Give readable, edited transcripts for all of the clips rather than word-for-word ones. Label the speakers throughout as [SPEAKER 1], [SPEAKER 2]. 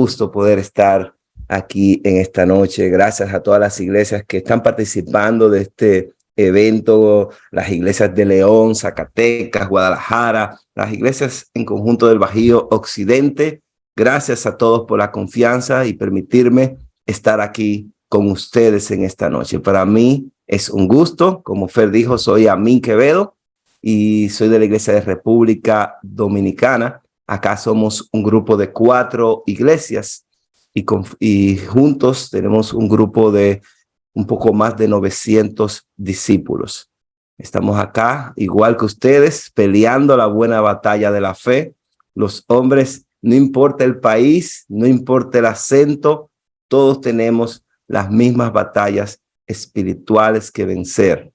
[SPEAKER 1] gusto poder estar aquí en esta noche. Gracias a todas las iglesias que están participando de este evento, las iglesias de León, Zacatecas, Guadalajara, las iglesias en conjunto del Bajío Occidente. Gracias a todos por la confianza y permitirme estar aquí con ustedes en esta noche. Para mí es un gusto. Como Fer dijo, soy Amín Quevedo y soy de la Iglesia de República Dominicana. Acá somos un grupo de 4 iglesias y juntos tenemos un grupo de un poco más de 900 discípulos. Estamos acá, igual que ustedes, peleando la buena batalla de la fe. Los hombres, no importa el país, no importa el acento, todos tenemos las mismas batallas espirituales que vencer.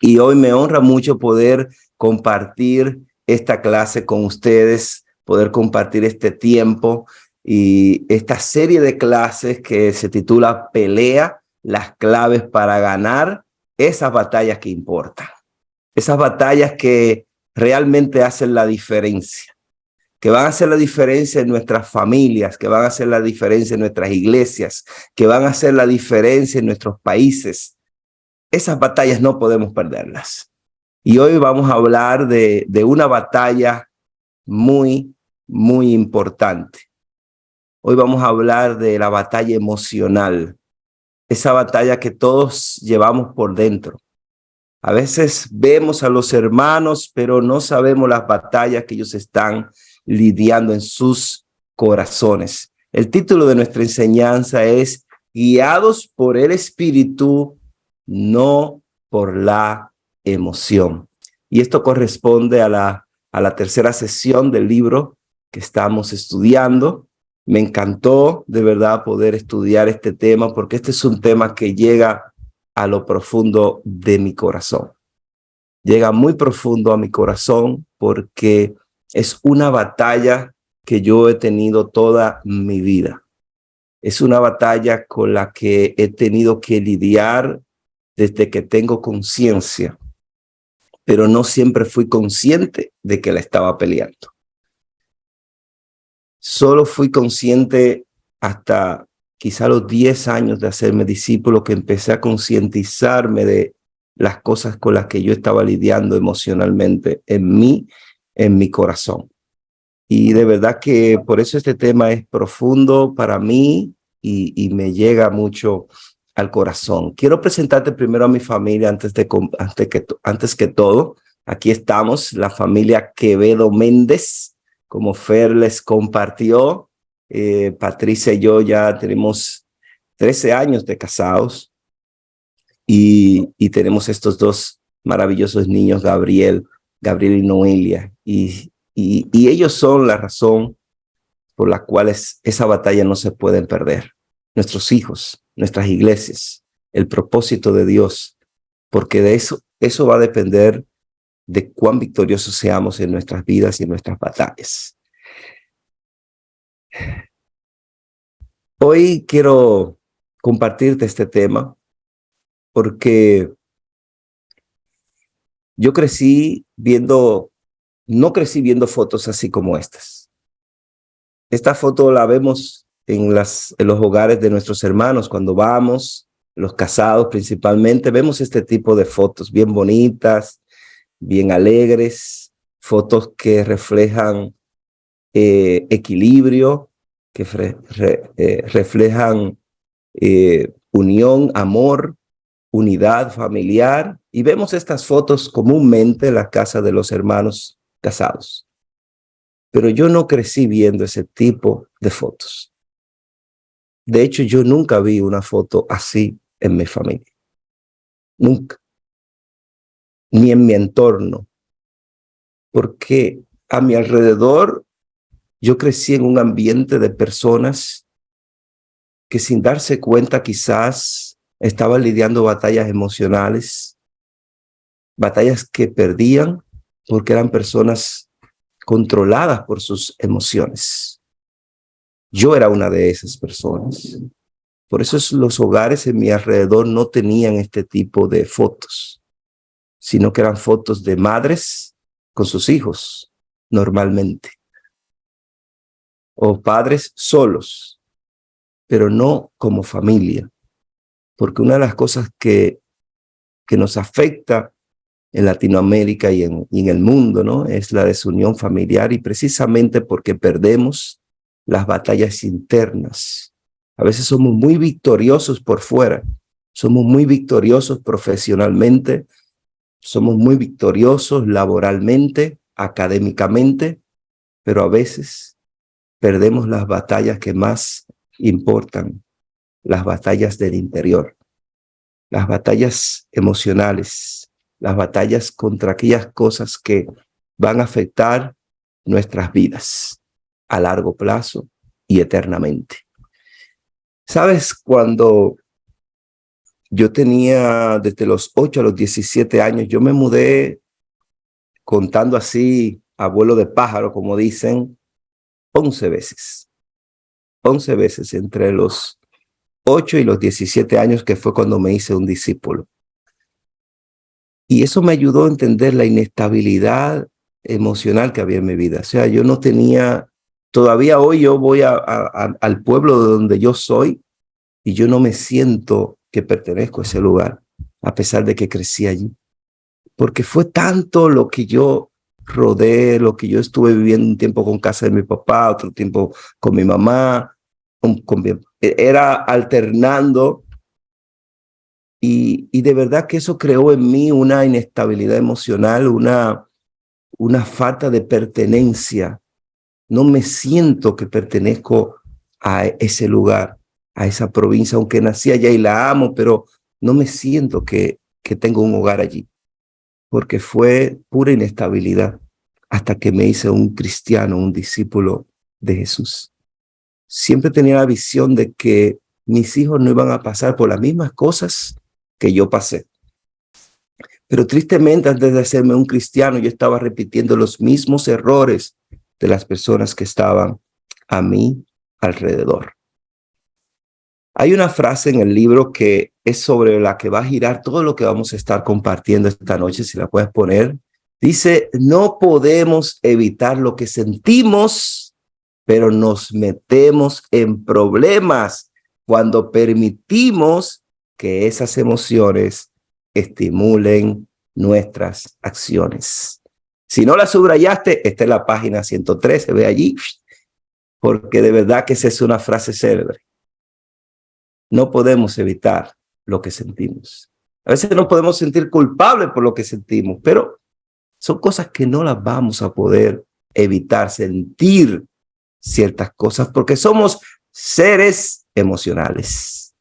[SPEAKER 1] Y hoy me honra mucho poder compartir esta clase con ustedes, poder compartir este tiempo y esta serie de clases que se titula Pelea, las claves para ganar esas batallas que importan. Esas batallas que realmente hacen la diferencia, que van a hacer la diferencia en nuestras familias, que van a hacer la diferencia en nuestras iglesias, que van a hacer la diferencia en nuestros países. Esas batallas no podemos perderlas. Y hoy vamos a hablar de una batalla muy, muy importante. Hoy vamos a hablar de la batalla emocional, esa batalla que todos llevamos por dentro. A veces vemos a los hermanos, pero no sabemos las batallas que ellos están lidiando en sus corazones. El título de nuestra enseñanza es Guiados por el Espíritu, no por la emoción. Y esto corresponde a la tercera sesión del libro que estamos estudiando. Me encantó de verdad poder estudiar este tema porque este es un tema que llega a lo profundo de mi corazón. Llega muy profundo a mi corazón porque es una batalla que yo he tenido toda mi vida. Es una batalla con la que he tenido que lidiar desde que tengo conciencia, pero no siempre fui consciente de que la estaba peleando. Solo fui consciente hasta quizá los 10 años de hacerme discípulo que empecé a concientizarme de las cosas con las que yo estaba lidiando emocionalmente en mi corazón. Y de verdad que por eso este tema es profundo para mí y me llega mucho al corazón. Quiero presentarte primero a mi familia antes que todo. Aquí estamos, la familia Quevedo Méndez, como Fer les compartió. Patricia y yo ya tenemos 13 años de casados y tenemos estos 2 maravillosos niños, Gabriel y Noelia. Y ellos son la razón por la cual esa batalla no se puede perder. Nuestros hijos, nuestras iglesias, el propósito de Dios, porque de eso va a depender de cuán victoriosos seamos en nuestras vidas y en nuestras batallas. Hoy quiero compartirte este tema porque yo no crecí viendo fotos así como estas. Esta foto la vemos en los hogares de nuestros hermanos cuando vamos, los casados principalmente, vemos este tipo de fotos bien bonitas, bien alegres, fotos que reflejan equilibrio, que reflejan unión, amor, unidad familiar. Y vemos estas fotos comúnmente en la casa de los hermanos casados. Pero yo no crecí viendo ese tipo de fotos. De hecho, yo nunca vi una foto así en mi familia. Nunca. Ni en mi entorno. Porque a mi alrededor yo crecí en un ambiente de personas que sin darse cuenta quizás estaban lidiando batallas emocionales, batallas que perdían porque eran personas controladas por sus emociones. Yo era una de esas personas. Por eso los hogares en mi alrededor no tenían este tipo de fotos, sino que eran fotos de madres con sus hijos, normalmente. o padres solos, pero no como familia. Porque una de las cosas que nos afecta en Latinoamérica y en el mundo, ¿no?, es la desunión familiar, y precisamente porque perdemos las batallas internas. A veces somos muy victoriosos por fuera, somos muy victoriosos profesionalmente, somos muy victoriosos laboralmente, académicamente, pero a veces perdemos las batallas que más importan, las batallas del interior, las batallas emocionales, las batallas contra aquellas cosas que van a afectar nuestras vidas a largo plazo y eternamente. ¿Sabes? Cuando yo tenía desde los 8 a los 17 años, yo me mudé, contando así, abuelo de pájaro, como dicen, 11 veces. 11 veces entre los 8 y los 17 años, que fue cuando me hice un discípulo. Y eso me ayudó a entender la inestabilidad emocional que había en mi vida. O sea, yo no tenía, todavía hoy yo voy al pueblo de donde yo soy y yo no me siento que pertenezco a ese lugar, a pesar de que crecí allí. Porque fue tanto lo que yo rodé, lo que yo estuve viviendo un tiempo con casa de mi papá, otro tiempo con mi mamá, era alternando. Y de verdad que eso creó en mí una inestabilidad emocional, una falta de pertenencia. No me siento que pertenezco a ese lugar, a esa provincia, aunque nací allá y la amo, pero no me siento que tengo un hogar allí, porque fue pura inestabilidad hasta que me hice un cristiano, un discípulo de Jesús. Siempre tenía la visión de que mis hijos no iban a pasar por las mismas cosas que yo pasé. Pero tristemente, antes de hacerme un cristiano, yo estaba repitiendo los mismos errores de las personas que estaban a mi alrededor. Hay una frase en el libro que es sobre la que va a girar todo lo que vamos a estar compartiendo esta noche, si la puedes poner. Dice: no podemos evitar lo que sentimos, pero nos metemos en problemas cuando permitimos que esas emociones estimulen nuestras acciones. Si no la subrayaste, está en la página 113, ve allí, porque de verdad que esa es una frase célebre. No podemos evitar lo que sentimos. A veces no podemos sentir culpables por lo que sentimos, pero son cosas que no las vamos a poder evitar, sentir ciertas cosas, porque somos seres emocionales.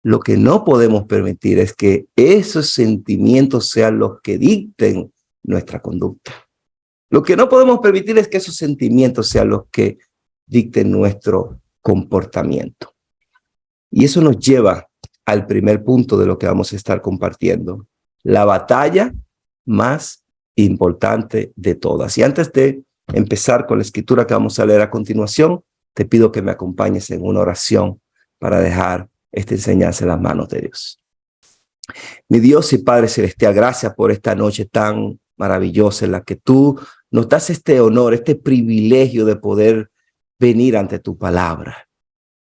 [SPEAKER 1] Lo que no podemos permitir es que esos sentimientos sean los que dicten nuestra conducta. Lo que no podemos permitir es que esos sentimientos sean los que dicten nuestro comportamiento. Y eso nos lleva al primer punto de lo que vamos a estar compartiendo: la batalla más importante de todas. Y antes de empezar con la escritura que vamos a leer a continuación, te pido que me acompañes en una oración para dejar esta enseñanza en las manos de Dios. Mi Dios y Padre Celestial, gracias por esta noche tan maravillosa en la que tú nos das este honor, este privilegio de poder venir ante tu palabra.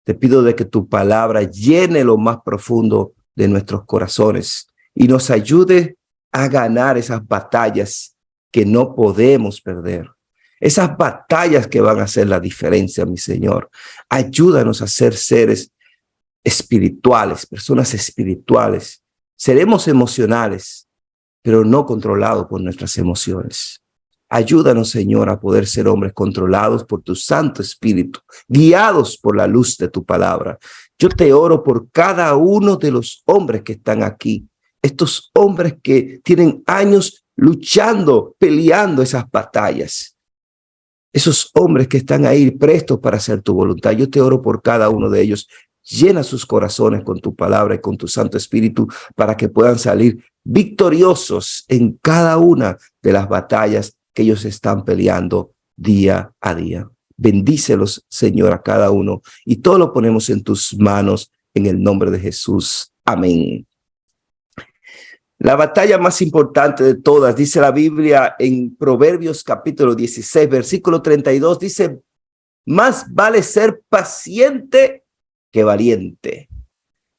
[SPEAKER 1] Te pido de que tu palabra llene lo más profundo de nuestros corazones y nos ayude a ganar esas batallas que no podemos perder. Esas batallas que van a hacer la diferencia, mi Señor. Ayúdanos a ser seres espirituales, personas espirituales. Seremos emocionales, pero no controlados por nuestras emociones. Ayúdanos, Señor, a poder ser hombres controlados por tu Santo Espíritu, guiados por la luz de tu palabra. Yo te oro por cada uno de los hombres que están aquí, estos hombres que tienen años luchando, peleando esas batallas, esos hombres que están ahí prestos para hacer tu voluntad. Yo te oro por cada uno de ellos. Llena sus corazones con tu palabra y con tu Santo Espíritu para que puedan salir victoriosos en cada una de las batallas que ellos están peleando día a día. Bendícelos, Señor, a cada uno, y todo lo ponemos en tus manos en el nombre de Jesús. Amén. La batalla más importante de todas, dice la Biblia en Proverbios capítulo 16, versículo 32, dice: Más vale ser paciente que valiente.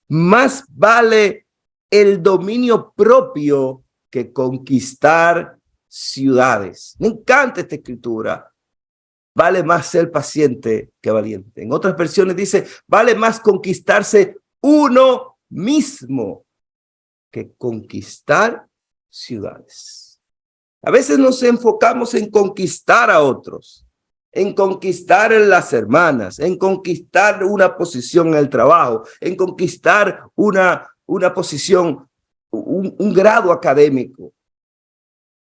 [SPEAKER 1] Más vale el dominio propio que conquistar ciudades. Me encanta esta escritura. Vale más ser paciente que valiente. En otras versiones dice, vale más conquistarse uno mismo que conquistar ciudades. A veces nos enfocamos en conquistar a otros, en conquistar a las hermanas, en conquistar una posición en el trabajo, en conquistar una posición, un grado académico,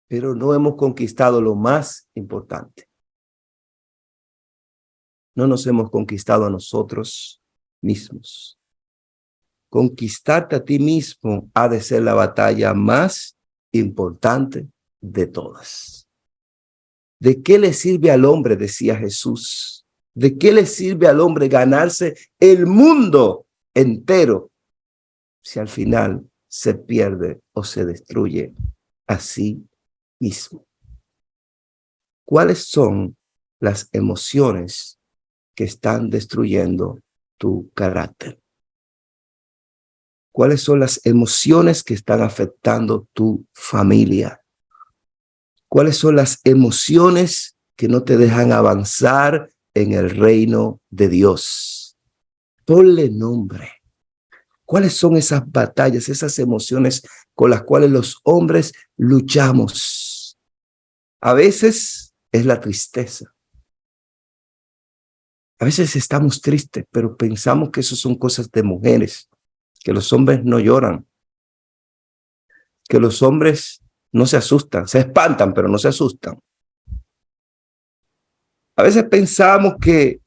[SPEAKER 1] pero no hemos conquistado lo más importante. No nos hemos conquistado a nosotros mismos. Conquistarte a ti mismo ha de ser la batalla más importante de todas. ¿De qué le sirve al hombre, decía Jesús? ¿De qué le sirve al hombre ganarse el mundo entero si al final se pierde o se destruye a sí mismo? ¿Cuáles son las emociones que están destruyendo tu carácter? ¿Cuáles son las emociones que están afectando tu familia? ¿Cuáles son las emociones que no te dejan avanzar en el reino de Dios? Ponle nombre. ¿Cuáles son esas batallas, esas emociones con las cuales los hombres luchamos? A veces es la tristeza. A veces estamos tristes, pero pensamos que eso son cosas de mujeres, que los hombres no lloran, que los hombres no se asustan, se espantan, pero no se asustan. A veces pensamos que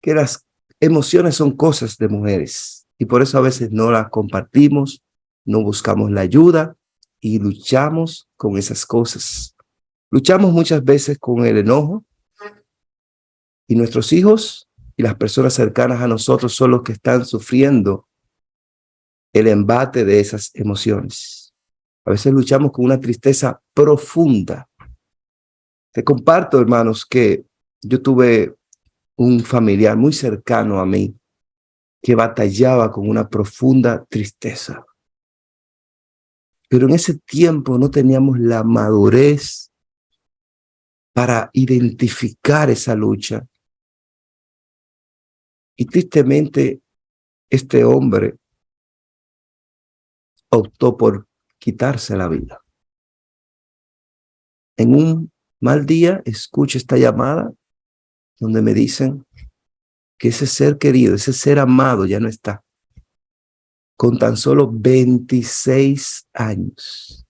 [SPEAKER 1] las emociones son cosas de mujeres y por eso a veces no las compartimos, no buscamos la ayuda y luchamos con esas cosas. Luchamos muchas veces con el enojo y nuestros hijos y las personas cercanas a nosotros son los que están sufriendo el embate de esas emociones. A veces luchamos con una tristeza profunda. Te comparto, hermanos, que yo tuve un familiar muy cercano a mí que batallaba con una profunda tristeza. Pero en ese tiempo no teníamos la madurez para identificar esa lucha. Y tristemente, este hombre optó por quitarse la vida. En un mal día, escucho esta llamada donde me dicen que ese ser querido, ese ser amado ya no está. Con tan solo 26 años.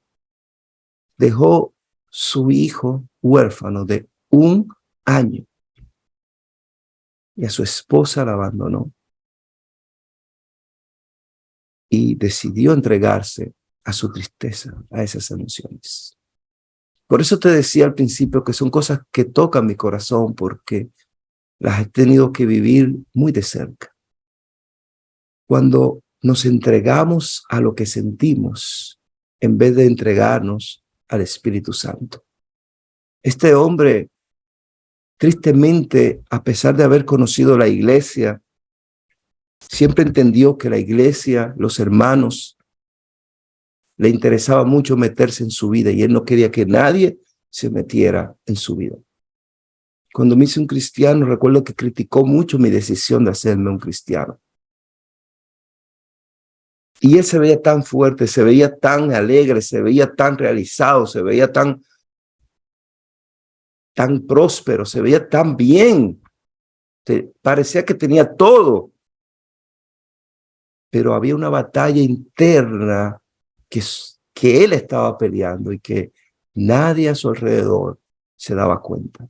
[SPEAKER 1] Dejó su hijo huérfano de 1 año y a su esposa la abandonó y decidió entregarse a su tristeza, a esas emociones. Por eso te decía al principio que son cosas que tocan mi corazón porque las he tenido que vivir muy de cerca. Cuando nos entregamos a lo que sentimos en vez de entregarnos al Espíritu Santo. Este hombre, tristemente, a pesar de haber conocido la iglesia, siempre entendió que la iglesia, los hermanos, le interesaba mucho meterse en su vida y él no quería que nadie se metiera en su vida. Cuando me hice un cristiano, recuerdo que criticó mucho mi decisión de hacerme un cristiano. Y él se veía tan fuerte, se veía tan alegre, se veía tan realizado, se veía tan próspero, se veía tan bien. Parecía que tenía todo. Pero había una batalla interna que él estaba peleando y que nadie a su alrededor se daba cuenta.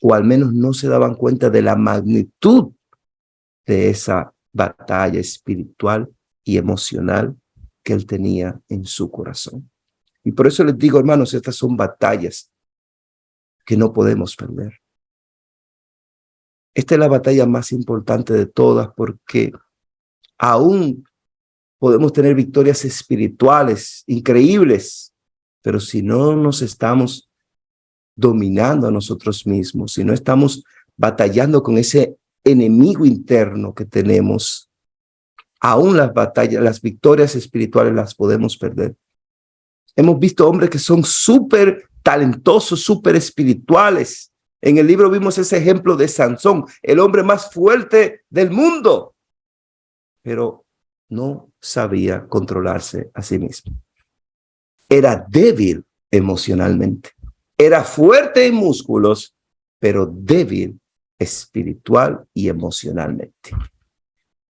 [SPEAKER 1] O al menos no se daban cuenta de la magnitud de esa batalla espiritual y emocional que él tenía en su corazón. Y por eso les digo, hermanos, estas son batallas que no podemos perder. Esta es la batalla más importante de todas porque aún podemos tener victorias espirituales increíbles, pero si no nos estamos dominando a nosotros mismos, si no estamos batallando con ese enemigo interno que tenemos, aún las batallas, las victorias espirituales las podemos perder. Hemos visto hombres que son súper talentosos, súper espirituales. En el libro vimos ese ejemplo de Sansón, el hombre más fuerte del mundo, pero no sabía controlarse a sí mismo. Era débil emocionalmente. Era fuerte en músculos, pero débil espiritual y emocionalmente.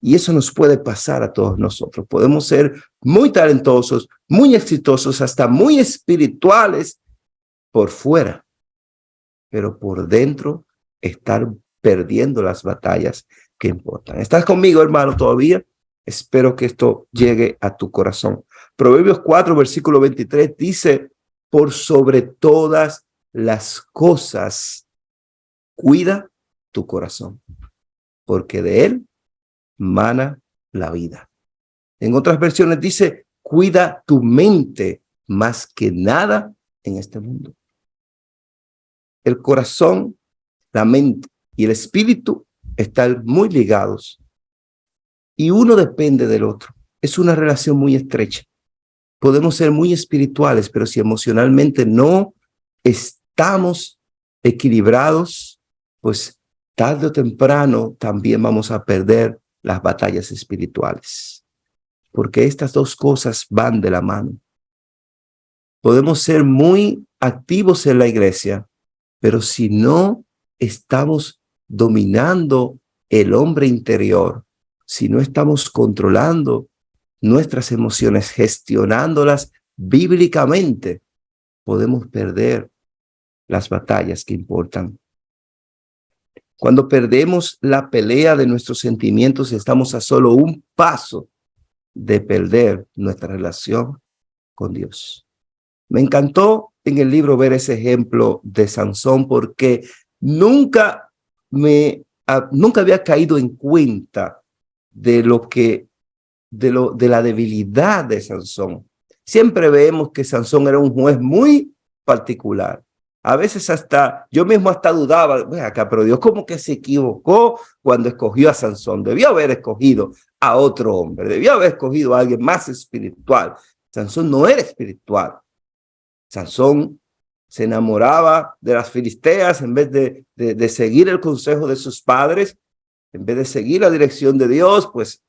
[SPEAKER 1] Y eso nos puede pasar a todos nosotros. Podemos ser muy talentosos, muy exitosos, hasta muy espirituales por fuera, pero por dentro estar perdiendo las batallas que importan. ¿Estás conmigo, hermano, todavía? Espero que esto llegue a tu corazón. Proverbios 4, versículo 23 dice, por sobre todas las cosas, cuida tu corazón, porque de él mana la vida. En otras versiones dice, cuida tu mente más que nada en este mundo. El corazón, la mente y el espíritu están muy ligados y uno depende del otro. Es una relación muy estrecha. Podemos ser muy espirituales, pero si emocionalmente no estamos equilibrados, pues tarde o temprano también vamos a perder las batallas espirituales, porque estas dos cosas van de la mano. Podemos ser muy activos en la iglesia, pero si no estamos dominando el hombre interior, si no estamos controlando nuestras emociones, gestionándolas bíblicamente, podemos perder las batallas que importan. Cuando perdemos la pelea de nuestros sentimientos, estamos a solo un paso de perder nuestra relación con Dios. Me encantó en el libro ver ese ejemplo de Sansón porque nunca había caído en cuenta de de la debilidad de Sansón. Siempre vemos que Sansón era un juez muy particular. A veces hasta, yo mismo hasta dudaba, acá, pero Dios como que se equivocó cuando escogió a Sansón. Debió haber escogido a otro hombre, debió haber escogido a alguien más espiritual. Sansón no era espiritual. Sansón se enamoraba de las filisteas en vez de seguir el consejo de sus padres, en vez de seguir la dirección de Dios, pues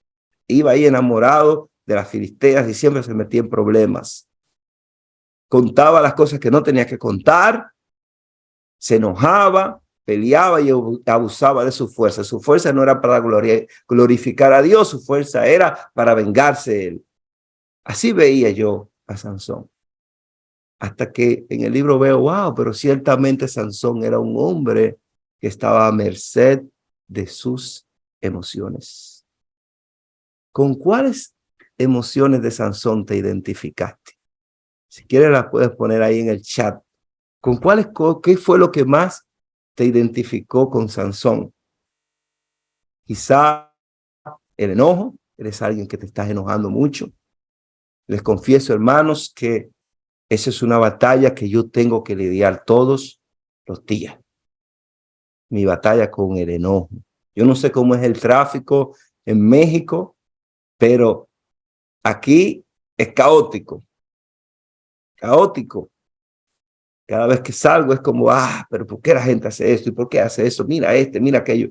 [SPEAKER 1] iba ahí enamorado de las filisteas y siempre se metía en problemas. Contaba las cosas que no tenía que contar, se enojaba, peleaba y abusaba de su fuerza. Su fuerza no era para glorificar a Dios, su fuerza era para vengarse de él. Así veía yo a Sansón. Hasta que en el libro veo, wow, pero ciertamente Sansón era un hombre que estaba a merced de sus emociones. ¿Con cuáles emociones de Sansón te identificaste? Si quieres las puedes poner ahí en el chat. ¿Con cuáles, qué fue lo que más te identificó con Sansón? Quizá el enojo, eres alguien que te estás enojando mucho. Les confieso, hermanos, que esa es una batalla que yo tengo que lidiar todos los días. Mi batalla con el enojo. Yo no sé cómo es el tráfico en México, pero aquí es caótico. Caótico. Cada vez que salgo es como, pero ¿por qué la gente hace esto? ¿Y por qué hace eso? Mira mira aquello.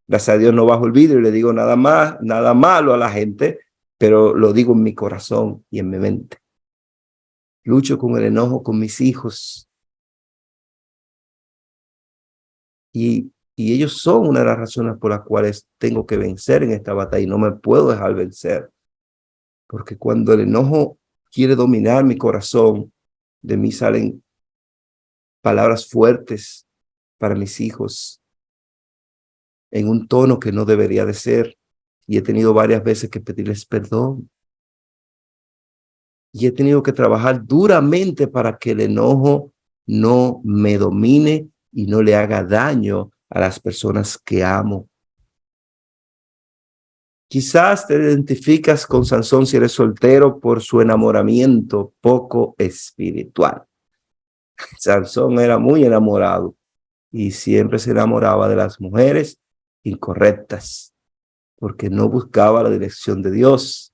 [SPEAKER 1] Gracias a Dios no bajo el vidrio y le digo nada más, nada malo a la gente, pero lo digo en mi corazón y en mi mente. Lucho con el enojo con mis hijos. Y ellos son una de las razones por las cuales tengo que vencer en esta batalla y no me puedo dejar vencer. Porque cuando el enojo quiere dominar mi corazón, de mí salen palabras fuertes para mis hijos en un tono que no debería de ser. Y he tenido varias veces que pedirles perdón. Y he tenido que trabajar duramente para que el enojo no me domine y no le haga daño a las personas que amo. Quizás te identificas con Sansón si eres soltero por su enamoramiento poco espiritual. Sansón era muy enamorado y siempre se enamoraba de las mujeres incorrectas, porque no buscaba la dirección de Dios,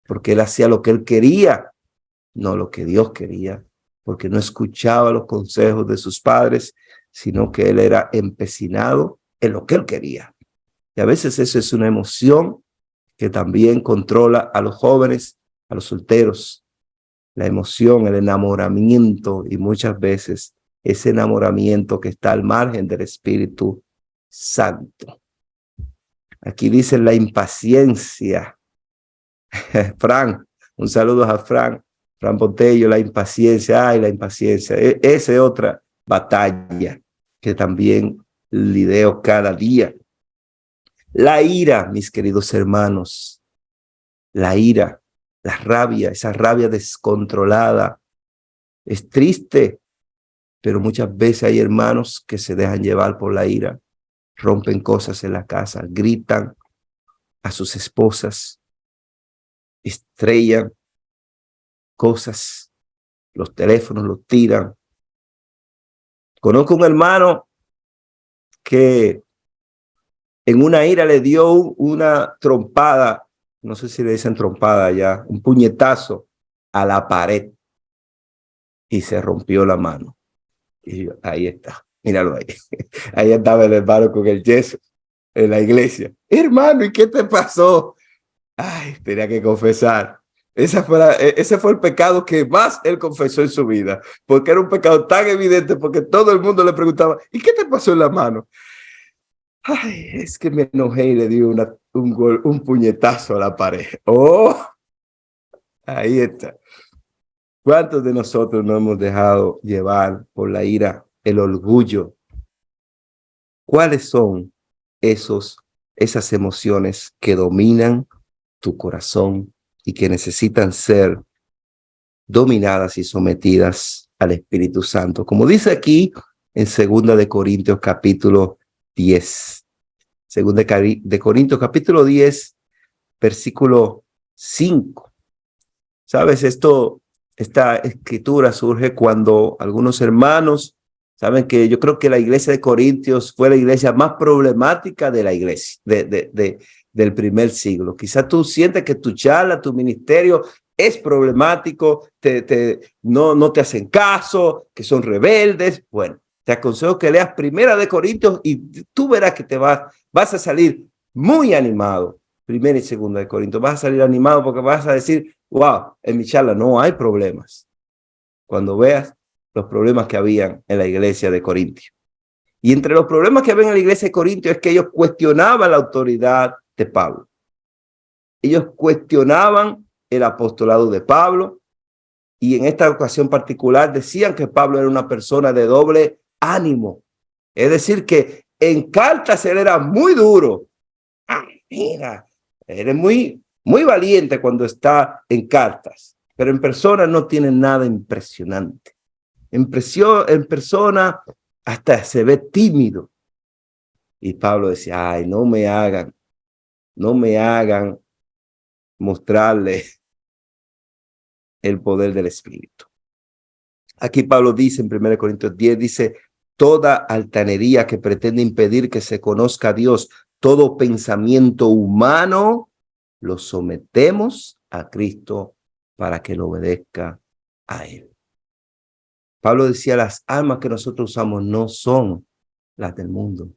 [SPEAKER 1] porque él hacía lo que él quería, no lo que Dios quería, porque no escuchaba los consejos de sus padres, sino que él era empecinado en lo que él quería. Y a veces eso es una emoción que también controla a los jóvenes, a los solteros, la emoción, el enamoramiento, y muchas veces ese enamoramiento que está al margen del Espíritu Santo. Aquí dice la impaciencia. Fran, un saludo a Fran Botello, la impaciencia, ay, la impaciencia. Esa es otra batalla que también lidio cada día. La ira, mis queridos hermanos, la ira, la rabia, esa rabia descontrolada, es triste, pero muchas veces hay hermanos que se dejan llevar por la ira, rompen cosas en la casa, gritan a sus esposas, estrellan cosas, los teléfonos los tiran. Conozco un hermano que en una ira le dio una trompada, no sé si le dicen trompada ya, un puñetazo a la pared y se rompió la mano. Y yo, ahí está, míralo ahí. Ahí estaba el hermano con el yeso en la iglesia. Hermano, ¿y qué te pasó? Ay, tenía que confesar. Ese fue el pecado que más él confesó en su vida, porque era un pecado tan evidente, porque todo el mundo le preguntaba, ¿y qué te pasó en la mano? Ay, es que me enojé y le di un puñetazo a la pared. Oh, ahí está. ¿Cuántos de nosotros nos hemos dejado llevar por la ira, el orgullo? ¿Cuáles son esas emociones que dominan tu corazón y que necesitan ser dominadas y sometidas al Espíritu Santo? Como dice aquí en 2 Corintios capítulo 10. 2 Corintios capítulo 10, versículo 5. ¿Sabes? Esta escritura surge cuando algunos hermanos, saben que yo creo que la iglesia de Corintios fue la iglesia más problemática de la iglesia, del primer siglo. Quizás tú sientes que tu charla, tu ministerio es problemático, no te hacen caso, que son rebeldes. Bueno, te aconsejo que leas 1 Corintios y tú verás que vas a salir muy animado. 1 y 2 Corintios, vas a salir animado porque vas a decir, wow, en mi charla no hay problemas. Cuando veas los problemas que habían en la iglesia de Corintio. Y entre los problemas que había en la iglesia de Corintio es que ellos cuestionaban la autoridad de Pablo. Ellos cuestionaban el apostolado de Pablo y en esta ocasión particular decían que Pablo era una persona de doble ánimo. Es decir, que en cartas él era muy duro. Ah, mira, eres muy valiente cuando está en cartas, pero en persona no tiene nada impresionante. En persona hasta se ve tímido. Y Pablo decía, ay, no me hagan mostrarle el poder del Espíritu. Aquí Pablo dice en 1 Corintios 10, dice, toda altanería que pretende impedir que se conozca a Dios, todo pensamiento humano, lo sometemos a Cristo para que lo obedezca a Él. Pablo decía, las armas que nosotros usamos no son las del mundo,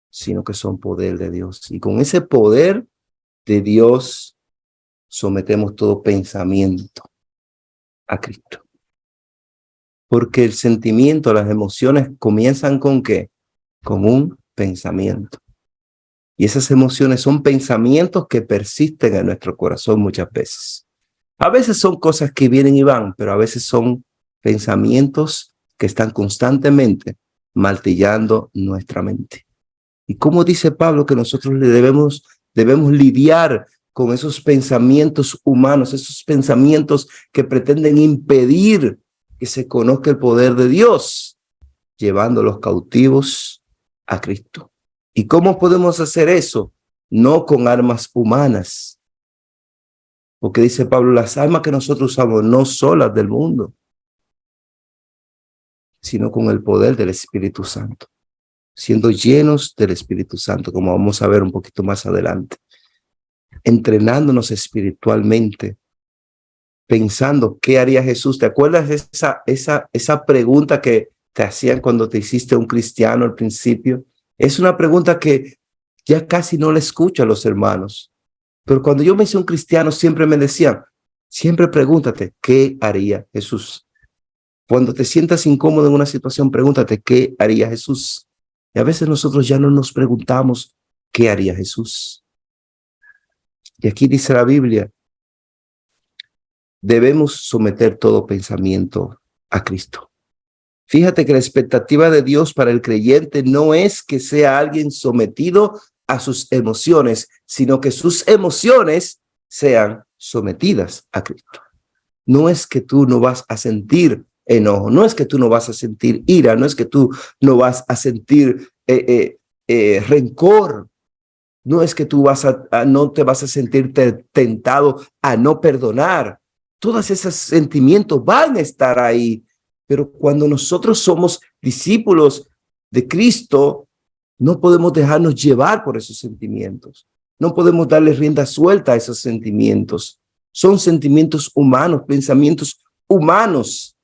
[SPEAKER 1] sino que son poder de Dios. Y con ese poder de Dios sometemos todo pensamiento a Cristo. Porque el sentimiento, las emociones comienzan ¿con qué? Con un pensamiento. Y esas emociones son pensamientos que persisten en nuestro corazón muchas veces. A veces son cosas que vienen y van, pero a veces son pensamientos que están constantemente martillando nuestra mente. ¿Y cómo dice Pablo que nosotros debemos lidiar con esos pensamientos humanos, esos pensamientos que pretenden impedir que se conozca el poder de Dios, llevándolos cautivos a Cristo? ¿Y cómo podemos hacer eso? No con armas humanas. Porque dice Pablo, las armas que nosotros usamos no son las del mundo, sino con el poder del Espíritu Santo, siendo llenos del Espíritu Santo, como vamos a ver un poquito más adelante, entrenándonos espiritualmente, pensando qué haría Jesús. ¿Te acuerdas de esa pregunta que te hacían cuando te hiciste un cristiano al principio? Es una pregunta que ya casi no la escucho a los hermanos, pero cuando yo me hice un cristiano siempre me decían, siempre pregúntate, ¿qué haría Jesús? Cuando te sientas incómodo en una situación, pregúntate, ¿qué haría Jesús? Y a veces nosotros ya no nos preguntamos, ¿qué haría Jesús? Y aquí dice la Biblia, debemos someter todo pensamiento a Cristo. Fíjate que la expectativa de Dios para el creyente no es que sea alguien sometido a sus emociones, sino que sus emociones sean sometidas a Cristo. No es que tú no vas a sentir enojo, no es que tú no vas a sentir ira, no es que tú no vas a sentir rencor, no es que tú no te vas a sentir tentado a no perdonar. Todos esos sentimientos van a estar ahí, pero cuando nosotros somos discípulos de Cristo, no podemos dejarnos llevar por esos sentimientos. No podemos darle rienda suelta a esos sentimientos. Son sentimientos humanos, pensamientos humanos,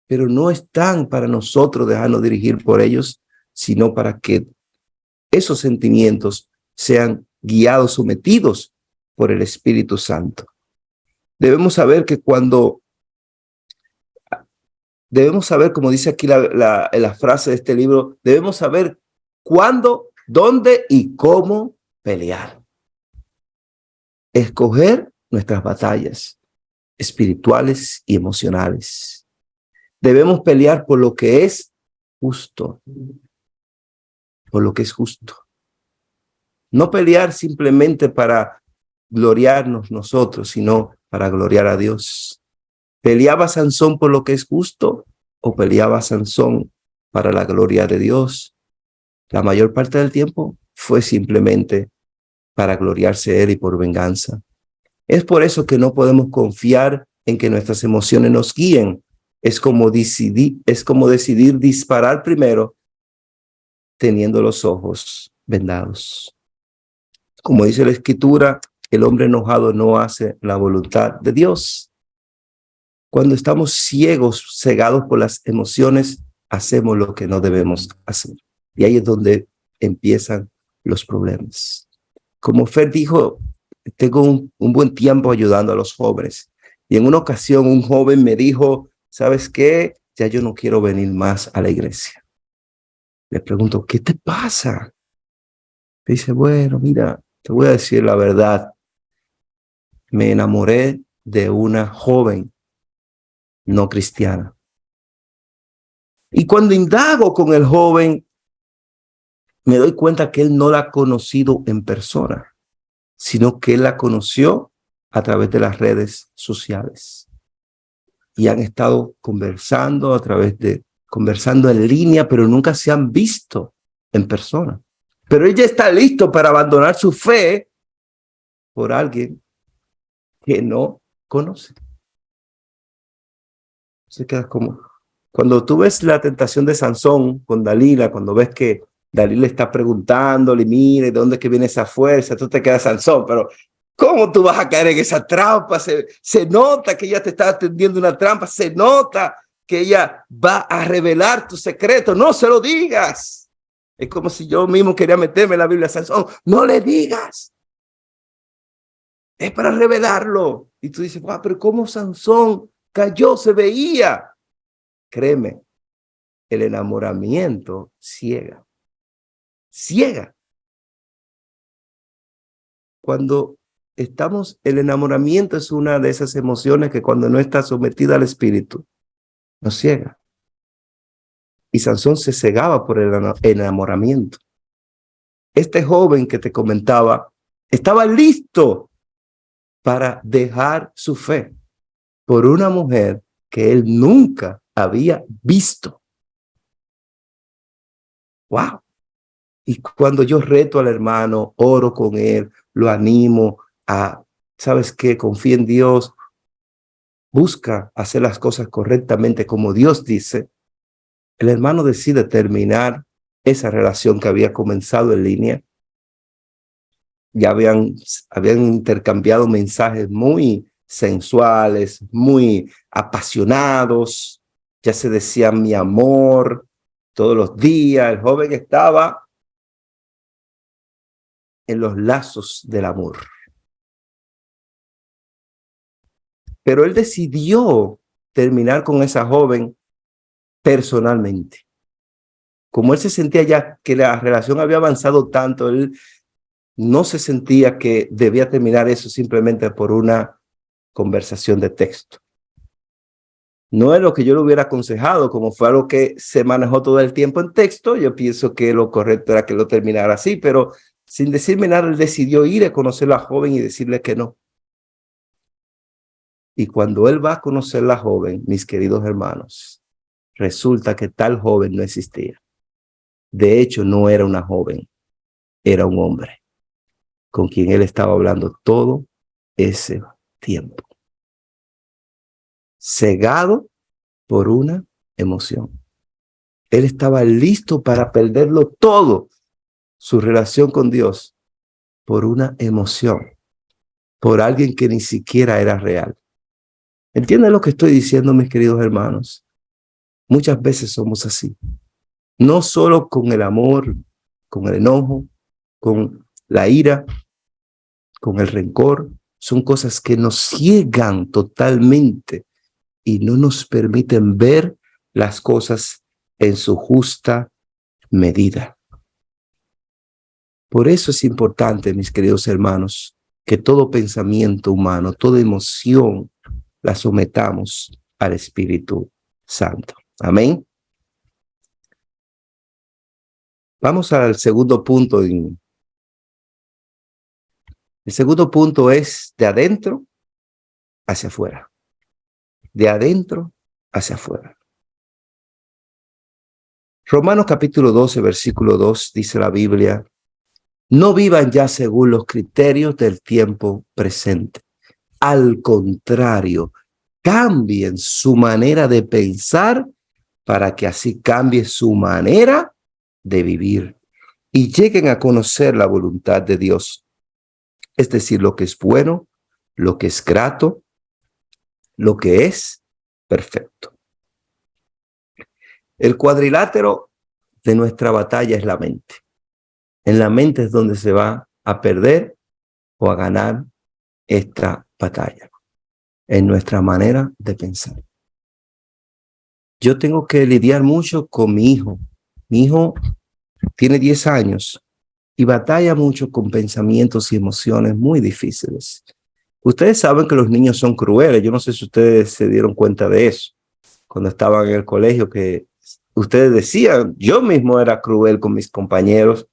[SPEAKER 1] pero no están para nosotros dejarnos dirigir por ellos, sino para que esos sentimientos sean guiados, sometidos por el Espíritu Santo. Debemos saber, como dice aquí la frase de este libro, debemos saber cuándo, dónde y cómo pelear. Escoger nuestras batallas espirituales y emocionales. Debemos pelear por lo que es justo. Por lo que es justo. No pelear simplemente para gloriarnos nosotros, sino para gloriar a Dios. ¿Peleaba Sansón por lo que es justo o peleaba Sansón para la gloria de Dios? La mayor parte del tiempo fue simplemente para gloriarse él y por venganza. Es por eso que no podemos confiar en que nuestras emociones nos guíen. Es como decidir disparar primero teniendo los ojos vendados. Como dice la Escritura, el hombre enojado no hace la voluntad de Dios. Cuando estamos cegados por las emociones, hacemos lo que no debemos hacer. Y ahí es donde empiezan los problemas. Como Fer dijo, tengo un buen tiempo ayudando a los jóvenes. Y en una ocasión un joven me dijo, ¿sabes qué? Ya yo no quiero venir más a la iglesia. Le pregunto, ¿qué te pasa? Me dice, bueno, mira, te voy a decir la verdad. Me enamoré de una joven no cristiana. Y cuando indago con el joven, me doy cuenta que él no la ha conocido en persona, sino que él la conoció a través de las redes sociales. Y han estado conversando conversando en línea, pero nunca se han visto en persona. Pero ella está listo para abandonar su fe por alguien que no conoce. Se queda como cuando tú ves la tentación de Sansón con Dalila, cuando ves que Dalila está preguntándole, mire, ¿de dónde que viene esa fuerza? Tú te quedas Sansón, pero ¿cómo tú vas a caer en esa trampa? Se nota que ella te está tendiendo una trampa, se nota que ella va a revelar tu secreto, no se lo digas. Es como si yo mismo quería meterme en la Biblia a Sansón, no le digas. Es para revelarlo. Y tú dices, wow, pero ¿cómo Sansón cayó? Se veía. Créeme, el enamoramiento ciega. Ciega. Cuando el enamoramiento es una de esas emociones que cuando no está sometida al espíritu, nos ciega. Y Sansón se cegaba por el enamoramiento. Este joven que te comentaba estaba listo para dejar su fe por una mujer que él nunca había visto. ¡Wow! Y cuando yo reto al hermano, oro con él, lo animo a, ¿sabes qué? Confía en Dios, busca hacer las cosas correctamente como Dios dice. el hermano decide terminar esa relación que había comenzado en línea. Ya habían intercambiado mensajes muy sensuales, muy apasionados. Ya se decían mi amor todos los días. El joven estaba en los lazos del amor. Pero él decidió terminar con esa joven personalmente. Como él se sentía ya que la relación había avanzado tanto, él no se sentía que debía terminar eso simplemente por una conversación de texto. No es lo que yo le hubiera aconsejado, como fue algo que se manejó todo el tiempo en texto. Yo pienso que lo correcto era que lo terminara así, pero sin decirme nada, él decidió ir a conocer a la joven y decirle que no. Y cuando él va a conocer a la joven, mis queridos hermanos, resulta que tal joven no existía. De hecho, no era una joven, era un hombre con quien él estaba hablando todo ese tiempo, cegado por una emoción. Él estaba listo para perderlo todo, su relación con Dios, por una emoción, por alguien que ni siquiera era real. ¿Entienden lo que estoy diciendo, mis queridos hermanos? Muchas veces somos así. No solo con el amor, con el enojo, con la ira, con el rencor. Son cosas que nos ciegan totalmente y no nos permiten ver las cosas en su justa medida. Por eso es importante, mis queridos hermanos, que todo pensamiento humano, toda emoción, la sometamos al Espíritu Santo. Amén. Vamos al segundo punto. El segundo punto es de adentro hacia afuera. De adentro hacia afuera. Romanos capítulo 12, versículo 2, dice la Biblia: no vivan ya según los criterios del tiempo presente. Al contrario, cambien su manera de pensar para que así cambie su manera de vivir y lleguen a conocer la voluntad de Dios. Es decir, lo que es bueno, lo que es grato, lo que es perfecto. El cuadrilátero de nuestra batalla es la mente. En la mente es donde se va a perder o a ganar esta batalla, en nuestra manera de pensar. Yo tengo que lidiar mucho con mi hijo. Mi hijo tiene 10 años y batalla mucho con pensamientos y emociones muy difíciles. Ustedes saben que los niños son crueles. Yo no sé si ustedes se dieron cuenta de eso cuando estaban en el colegio, que ustedes decían, yo mismo era cruel con mis compañeros,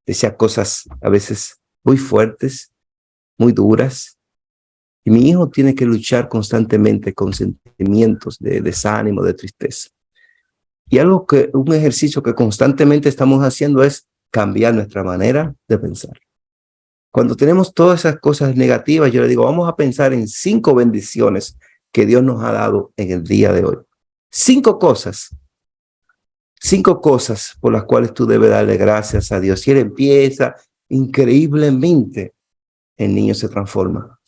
[SPEAKER 1] decía cosas a veces muy fuertes, muy duras. Y mi hijo tiene que luchar constantemente con sentimientos de desánimo, de tristeza. Y un ejercicio que constantemente estamos haciendo es cambiar nuestra manera de pensar. Cuando tenemos todas esas cosas negativas, yo le digo, vamos a pensar en 5 bendiciones que Dios nos ha dado en el día de hoy. 5 cosas por las cuales tú debes darle gracias a Dios. Y él empieza increíblemente, el niño se transforma.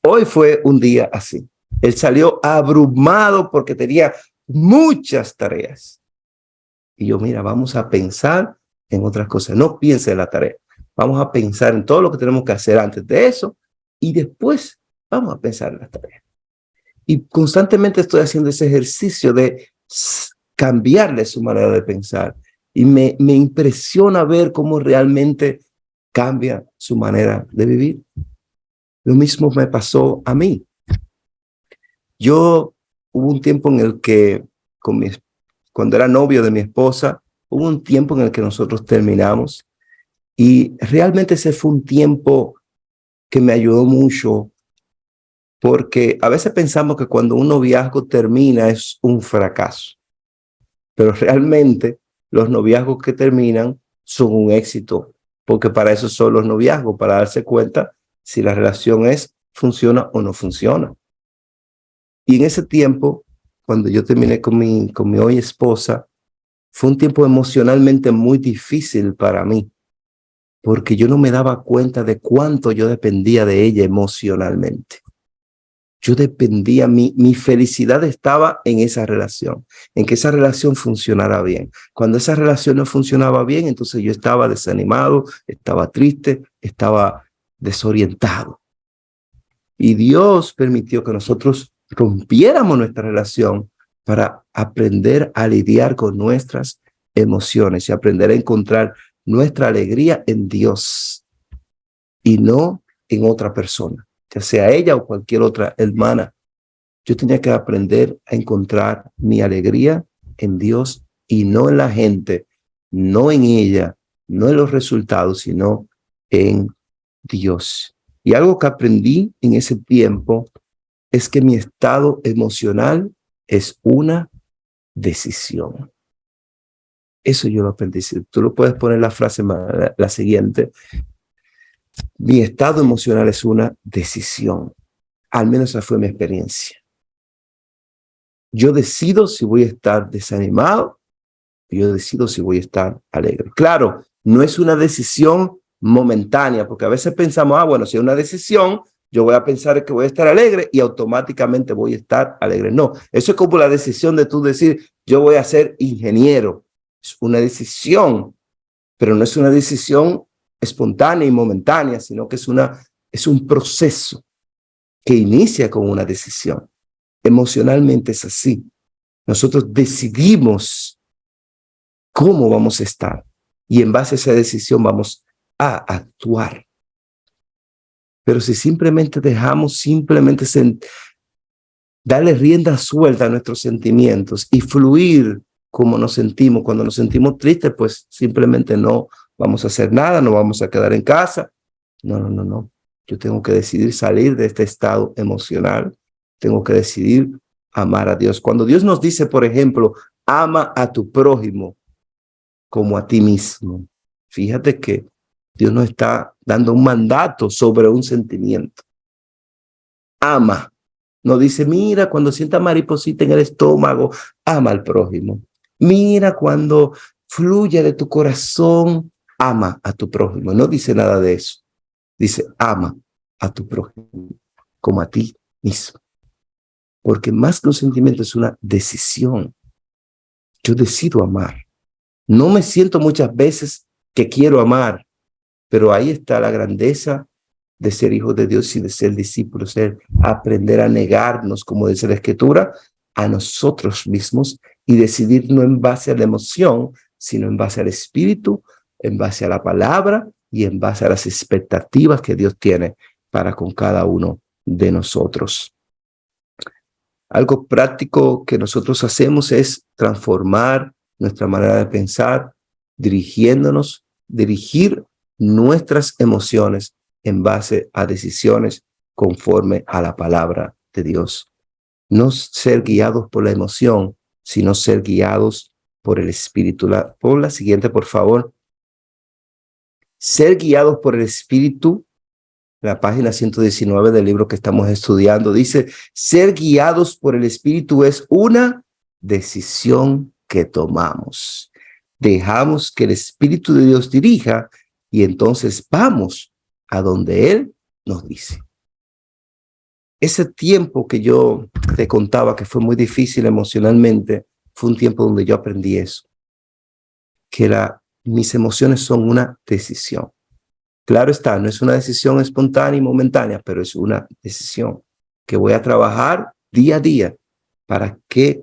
[SPEAKER 1] Hoy fue un día así. Él salió abrumado porque tenía muchas tareas. Y yo, mira, vamos a pensar en otras cosas. No piense en la tarea. Vamos a pensar en todo lo que tenemos que hacer antes de eso y después vamos a pensar en la tarea. Y constantemente estoy haciendo ese ejercicio de cambiarle su manera de pensar. Y me impresiona ver cómo realmente cambia su manera de vivir. Lo mismo me pasó a mí. Hubo un tiempo en el que, cuando era novio de mi esposa, hubo un tiempo en el que nosotros terminamos y realmente ese fue un tiempo que me ayudó mucho, porque a veces pensamos que cuando un noviazgo termina es un fracaso, pero realmente los noviazgos que terminan son un éxito, porque para eso son los noviazgos, para darse cuenta si la relación funciona o no funciona. Y en ese tiempo, cuando yo terminé con mi hoy esposa, Fue un tiempo emocionalmente muy difícil para mí, porque yo no me daba cuenta de cuánto yo dependía de ella emocionalmente. Yo dependía, mi felicidad estaba en esa relación, en que esa relación funcionara bien. Cuando esa relación no funcionaba bien, entonces yo estaba desanimado, estaba triste, estaba desorientado. Y Dios permitió que nosotros rompiéramos nuestra relación para aprender a lidiar con nuestras emociones y aprender a encontrar nuestra alegría en Dios y no en otra persona, ya sea ella o cualquier otra hermana. Yo tenía que aprender a encontrar mi alegría en Dios y no en la gente, no en ella, no en los resultados, sino en Dios. Y algo que aprendí en ese tiempo es que mi estado emocional es una decisión. Eso yo lo aprendí. Tú lo puedes poner la frase, la siguiente. Mi estado emocional es una decisión. Al menos esa fue mi experiencia. Yo decido si voy a estar desanimado, yo decido si voy a estar alegre. Claro, no es una decisión momentánea, porque a veces pensamos, bueno, si es una decisión, yo voy a pensar que voy a estar alegre y automáticamente voy a estar alegre. No, eso es como la decisión de tú decir, yo voy a ser ingeniero. Es una decisión, pero no es una decisión espontánea y momentánea, sino que es un proceso que inicia con una decisión. Emocionalmente es así. Nosotros decidimos cómo vamos a estar y en base a esa decisión vamos a actuar. Pero si simplemente dejamos darle rienda suelta a nuestros sentimientos y fluir como nos sentimos, cuando nos sentimos tristes, pues simplemente no vamos a hacer nada, no vamos a quedar en casa. No. Yo tengo que decidir salir de este estado emocional. Tengo que decidir amar a Dios. Cuando Dios nos dice, por ejemplo, ama a tu prójimo como a ti mismo, fíjate que Dios nos está dando un mandato sobre un sentimiento. Ama. No dice, mira, cuando sienta mariposita en el estómago, ama al prójimo. Mira, cuando fluye de tu corazón, ama a tu prójimo. No dice nada de eso. Dice, ama a tu prójimo como a ti mismo. Porque más que un sentimiento es una decisión. Yo decido amar. No me siento muchas veces que quiero amar, pero ahí está la grandeza de ser hijos de Dios y de ser discípulos, aprender a negarnos, como dice la Escritura, a nosotros mismos y decidir no en base a la emoción, sino en base al Espíritu, en base a la palabra y en base a las expectativas que Dios tiene para con cada uno de nosotros. Algo práctico que nosotros hacemos es transformar nuestra manera de pensar, dirigir nuestras emociones en base a decisiones conforme a la palabra de Dios. No ser guiados por la emoción, sino ser guiados por el Espíritu. Pon la siguiente, por favor. Ser guiados por el Espíritu. La página 119 del libro que estamos estudiando dice, ser guiados por el Espíritu es una decisión que tomamos. Dejamos que el Espíritu de Dios dirija y entonces vamos a donde Él nos dice. Ese tiempo que yo te contaba que fue muy difícil emocionalmente, fue un tiempo donde yo aprendí eso, que mis emociones son una decisión. Claro está, no es una decisión espontánea y momentánea, pero es una decisión que voy a trabajar día a día para que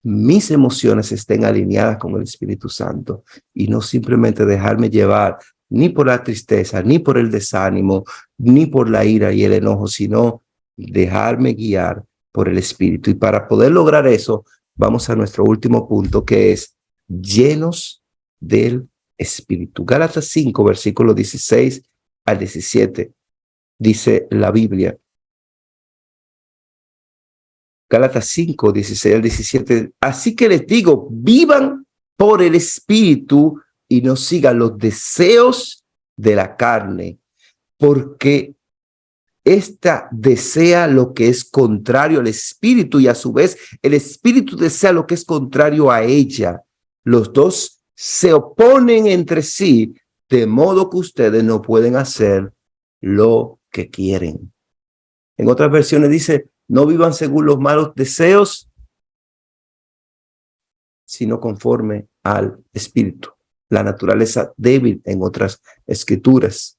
[SPEAKER 1] mis emociones estén alineadas con el Espíritu Santo y no simplemente dejarme llevar ni por la tristeza, ni por el desánimo, ni por la ira y el enojo, sino dejarme guiar por el Espíritu. Y para poder lograr eso, vamos a nuestro último punto, que es llenos del Espíritu. Gálatas 5, versículos 16 al 17, dice la Biblia. Gálatas 5, 16 al 17. Así que les digo, vivan por el Espíritu y no sigan los deseos de la carne, porque esta desea lo que es contrario al Espíritu y a su vez el Espíritu desea lo que es contrario a ella. Los dos se oponen entre sí, de modo que ustedes no pueden hacer lo que quieren. En otras versiones dice, no vivan según los malos deseos, sino conforme al espíritu. La naturaleza débil en otras escrituras.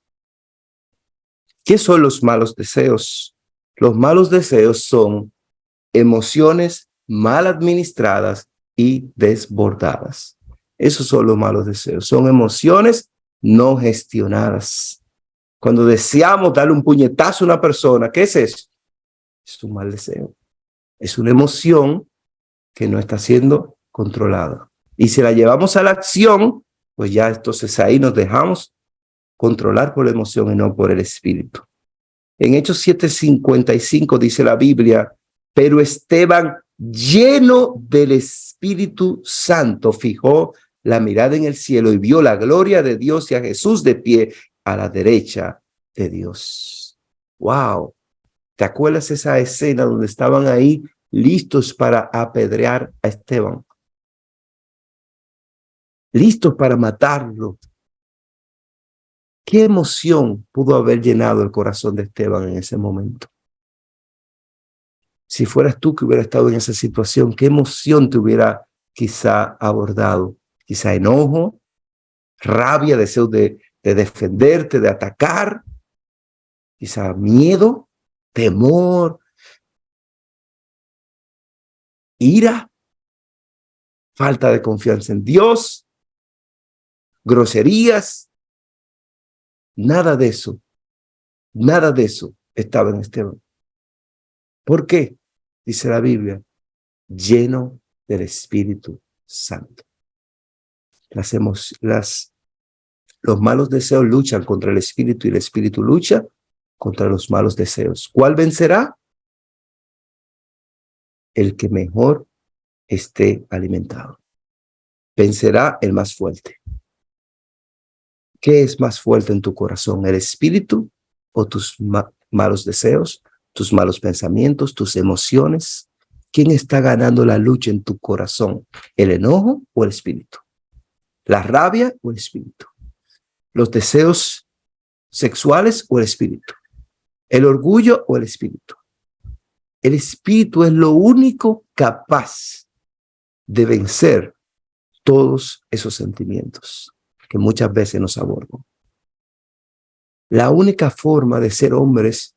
[SPEAKER 1] ¿Qué son los malos deseos? Los malos deseos son emociones mal administradas y desbordadas. Esos son los malos deseos. Son emociones no gestionadas. Cuando deseamos darle un puñetazo a una persona, ¿qué es eso? Es un mal deseo. Es una emoción que no está siendo controlada. Y si la llevamos a la acción, pues ya entonces ahí nos dejamos controlar por la emoción y no por el espíritu. En Hechos 7:55 dice la Biblia, pero Esteban, lleno del Espíritu Santo, fijó la mirada en el cielo y vio la gloria de Dios y a Jesús de pie a la derecha de Dios. ¡Wow! ¿Te acuerdas esa escena donde estaban ahí listos para apedrear a Esteban? Listos para matarlo. ¿Qué emoción pudo haber llenado el corazón de Esteban en ese momento? Si fueras tú que hubiera estado en esa situación, ¿qué emoción te hubiera quizá abordado? Quizá enojo, rabia, deseo de defenderte, de atacar, quizá miedo, temor, ira, falta de confianza en Dios, groserías. Nada de eso estaba en Esteban. ¿Por qué? Dice la Biblia, lleno del Espíritu Santo. Los malos deseos luchan contra el Espíritu y el Espíritu lucha contra los malos deseos. ¿Cuál vencerá? El que mejor esté alimentado. Vencerá el más fuerte. ¿Qué es más fuerte en tu corazón? ¿El espíritu o tus malos deseos, tus malos pensamientos, tus emociones? ¿Quién está ganando la lucha en tu corazón? ¿El enojo o el espíritu? ¿La rabia o el espíritu? ¿Los deseos sexuales o el espíritu? ¿El orgullo o el espíritu? El espíritu es lo único capaz de vencer todos esos sentimientos que muchas veces nos abordan. La única forma de ser hombres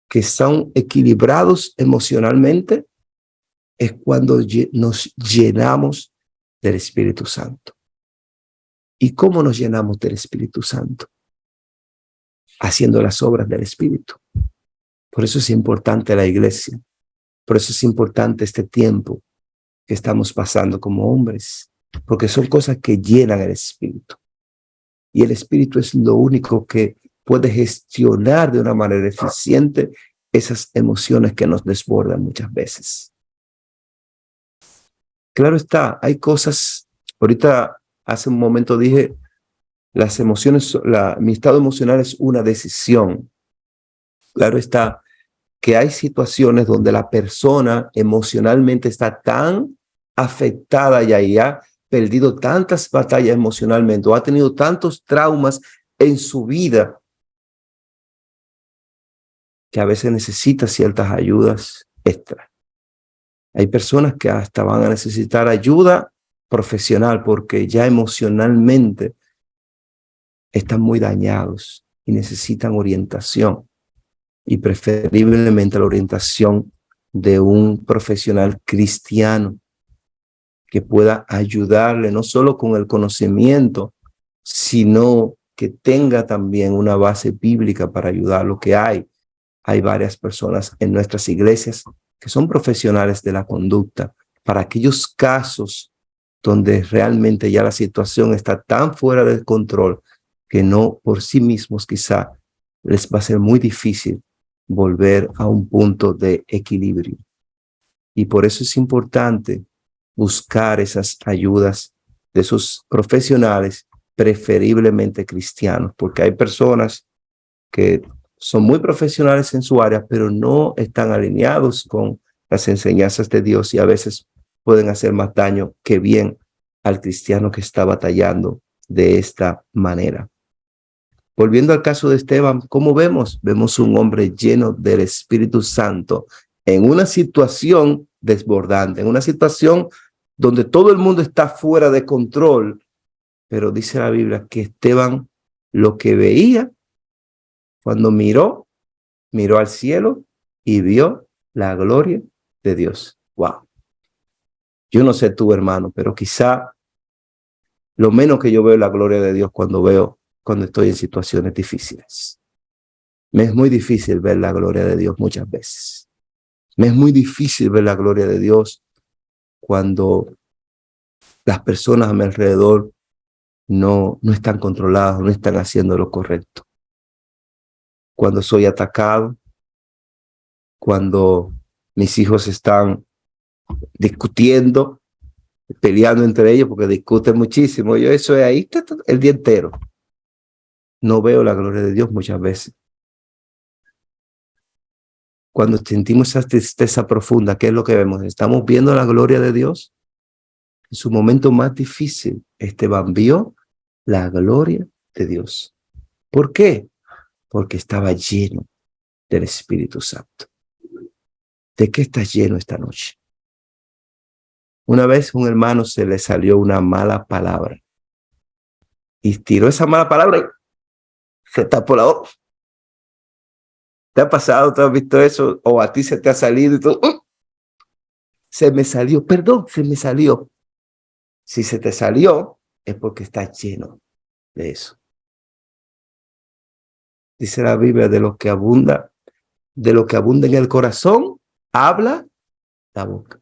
[SPEAKER 1] que son equilibrados emocionalmente es cuando nos llenamos del Espíritu Santo. ¿Y cómo nos llenamos del Espíritu Santo? Haciendo las obras del Espíritu. Por eso es importante la iglesia. Por eso es importante este tiempo que estamos pasando como hombres, porque son cosas que llenan el Espíritu. Y el Espíritu es lo único que puede gestionar de una manera eficiente esas emociones que nos desbordan muchas veces. Claro está, hay cosas, ahorita hace un momento dije, las emociones, mi estado emocional es una decisión. Claro está que hay situaciones donde la persona emocionalmente está tan afectada y ha perdido tantas batallas emocionalmente o ha tenido tantos traumas en su vida que a veces necesita ciertas ayudas extras. Hay personas que hasta van a necesitar ayuda profesional porque ya emocionalmente están muy dañados y necesitan orientación, y preferiblemente la orientación de un profesional cristiano que pueda ayudarle no solo con el conocimiento, sino que tenga también una base bíblica para ayudarlo. Que hay varias personas en nuestras iglesias que son profesionales de la conducta para aquellos casos donde realmente ya la situación está tan fuera de control que no por sí mismos quizá les va a ser muy difícil volver a un punto de equilibrio. Y por eso es importante buscar esas ayudas de esos profesionales, preferiblemente cristianos, porque hay personas que son muy profesionales en su área, pero no están alineados con las enseñanzas de Dios y a veces pueden hacer más daño que bien al cristiano que está batallando de esta manera. Volviendo al caso de Esteban, ¿cómo vemos? Vemos un hombre lleno del Espíritu Santo en una situación desbordante, en una situación donde todo el mundo está fuera de control, pero dice la Biblia que Esteban lo que veía cuando miró al cielo y vio la gloria de Dios. Wow. Yo no sé tú, hermano, pero quizá lo menos que yo veo es la gloria de Dios cuando estoy en situaciones difíciles. Me es muy difícil ver la gloria de Dios muchas veces. Me es muy difícil ver la gloria de Dios cuando las personas a mi alrededor no están controladas, no están haciendo lo correcto. Cuando soy atacado, cuando mis hijos están discutiendo, peleando entre ellos porque discuten muchísimo. Yo eso es ahí el día entero. No veo la gloria de Dios muchas veces. Cuando sentimos esa tristeza profunda, ¿qué es lo que vemos? Estamos viendo la gloria de Dios. En su momento más difícil, Esteban vio la gloria de Dios. ¿Por qué? Porque estaba lleno del Espíritu Santo. ¿De qué estás lleno esta noche? Una vez un hermano se le salió una mala palabra y tiró esa mala palabra y se tapó la boca. ¿Te ha pasado? ¿Te has visto eso? ¿O a ti se te ha salido y todo? Se me salió, perdón, se me salió. Si se te salió, es porque estás lleno de eso. Dice la Biblia, de lo que abunda en el corazón, habla la boca.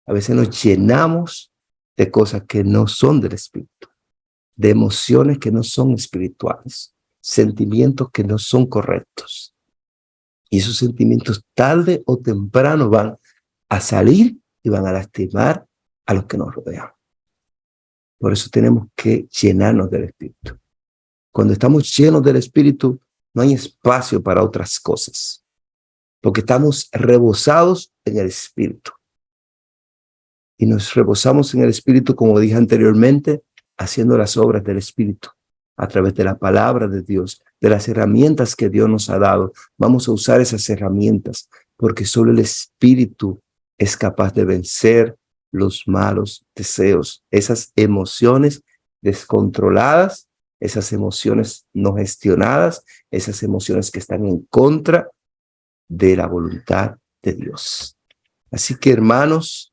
[SPEAKER 1] A veces nos llenamos de cosas que no son del Espíritu, de emociones que no son espirituales, sentimientos que no son correctos. Y esos sentimientos tarde o temprano van a salir y van a lastimar a los que nos rodean. Por eso tenemos que llenarnos del Espíritu. Cuando estamos llenos del Espíritu, no hay espacio para otras cosas, porque estamos rebosados en el Espíritu. Y nos rebosamos en el Espíritu, como dije anteriormente, haciendo las obras del Espíritu, a través de la palabra de Dios, de las herramientas que Dios nos ha dado. Vamos a usar esas herramientas, porque solo el Espíritu es capaz de vencer los malos deseos, esas emociones descontroladas, esas emociones no gestionadas, esas emociones que están en contra de la voluntad de Dios. Así que, hermanos,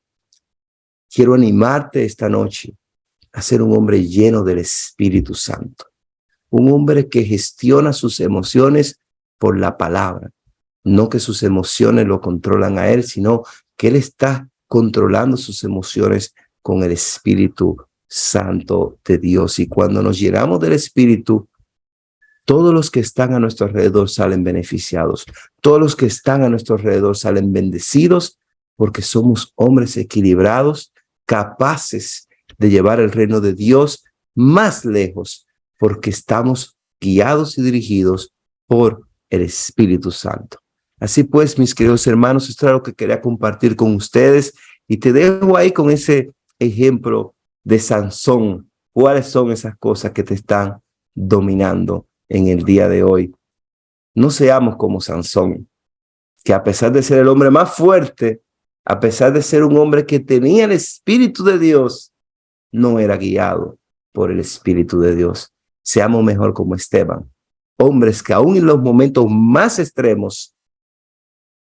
[SPEAKER 1] quiero animarte esta noche a ser un hombre lleno del Espíritu Santo, un hombre que gestiona sus emociones por la palabra, no que sus emociones lo controlan a él, sino que él está controlando sus emociones con el Espíritu Santo de Dios. Y cuando nos llenamos del Espíritu, todos los que están a nuestro alrededor salen beneficiados. Todos los que están a nuestro alrededor salen bendecidos, porque somos hombres equilibrados, capaces de llevar el reino de Dios más lejos, porque estamos guiados y dirigidos por el Espíritu Santo. Así pues, mis queridos hermanos, esto es lo que quería compartir con ustedes y te dejo ahí con ese ejemplo de Sansón. ¿Cuáles son esas cosas que te están dominando en el día de hoy? No seamos como Sansón, que a pesar de ser el hombre más fuerte, a pesar de ser un hombre que tenía el Espíritu de Dios, no era guiado por el Espíritu de Dios. Seamos mejor como Esteban, hombres que aún en los momentos más extremos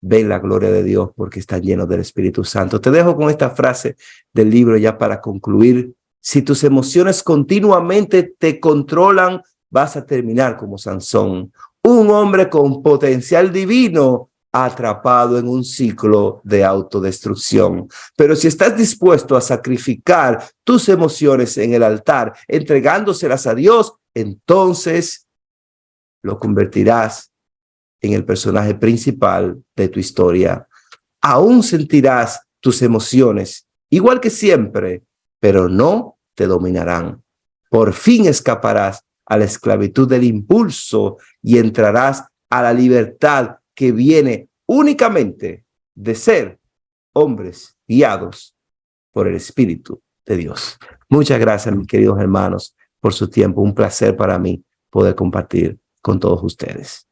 [SPEAKER 1] ven la gloria de Dios porque están llenos del Espíritu Santo. Te dejo con esta frase del libro ya para concluir. Si tus emociones continuamente te controlan, vas a terminar como Sansón, un hombre con potencial divino atrapado en un ciclo de autodestrucción. Pero si estás dispuesto a sacrificar tus emociones en el altar, entregándoselas a Dios, entonces lo convertirás en el personaje principal de tu historia. Aún sentirás tus emociones, igual que siempre, pero no te dominarán. Por fin escaparás a la esclavitud del impulso y entrarás a la libertad que viene únicamente de ser hombres guiados por el Espíritu de Dios. Muchas gracias, mis queridos hermanos, por su tiempo. Un placer para mí poder compartir con todos ustedes.